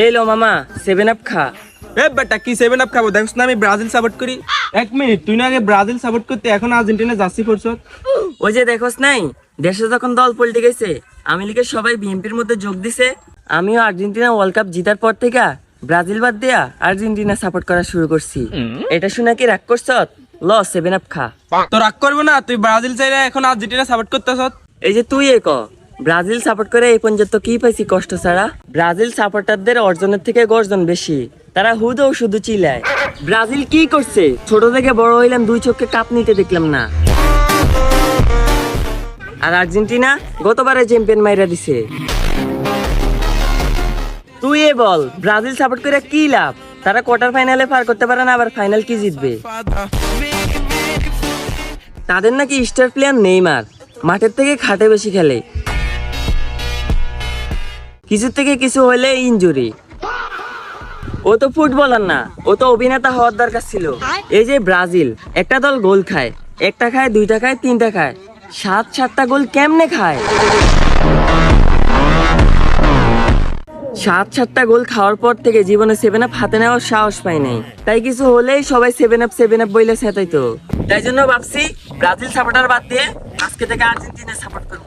এই লো মামা 7 আপ খা। এ বেটা কি 7 আপ খাবো? দেখছ না আমি ব্রাজিল সাপোর্ট করি। এক মিনিট, তুই না আগে ব্রাজিল সাপোর্ট করতে এখন আর্জেন্টিনা জার্সি পরছ? ওই যে দেখোস নাই, দেশে যখন দল পাল্টে গেছে, আমি লিগে সবাই বিএনপির মধ্যে যোগ দিছে। আমিও আর্জেন্টিনা ওয়ার্ল্ড কাপ জিতার পর থেকে ব্রাজিল বাদ দিয়া আর্জেন্টিনা সাপোর্ট করা শুরু করছি। এটা শুনে কি রাগ করছ? ল 7 আপ খা। তো রাগ করবো না, তুই ব্রাজিল চাইলে এখন আর্জেন্টিনা সাপোর্ট করতেছ। এই যে তুই ব্রাজিল সাপোর্ট করে এই পর্যন্ত কি পাইছি কষ্ট ছাড়া? ব্রাজিল সাপোর্টারদের অর্জনের থেকে গর্জন বেশি, তারা হুদও শুধু চিল্লায়। ব্রাজিল কি করছে? ছোট থেকে বড় হইলাম, 2 চোখে কাপ নিতে দেখলাম না। আর আর্জেন্টিনা গতবারে চ্যাম্পিয়ন মাইরা দিছে। তুই বল, ব্রাজিল সাপোর্ট করে কি লাভ? তারা কোয়ার্টার ফাইনালে পার করতে পারে না, আবার ফাইনাল কি জিতবে? তাদের নাকি স্টার প্লেয়ার নেইমার মাঠের থেকে খাটে বেশি খেলে, কিছু থেকে কিছু হইলে ইনজুরি। ও তো ফুটবলার না, ও তো অভিনেতা হওয়ার দরকার ছিল। এই যে ব্রাজিল একটা দল গোল খায়, একটা খায়, 2টা খায়, 3টা খায়, 7-7টা গোল কেমনে খায়? 7-7টা গোল খাওয়ার পর থেকে জীবনে 7 আপ হাতে নেওয়ার সাহস পাই নাই। তাই কিছু হলেই সবাই 7 আপ বইলে সেটাইতো। তাই জন্য ভাবছি ব্রাজিল সাপোর্টার বাদ দিয়ে আজকে থেকে আর্জেন্টিনা সাপোর্ট করবো।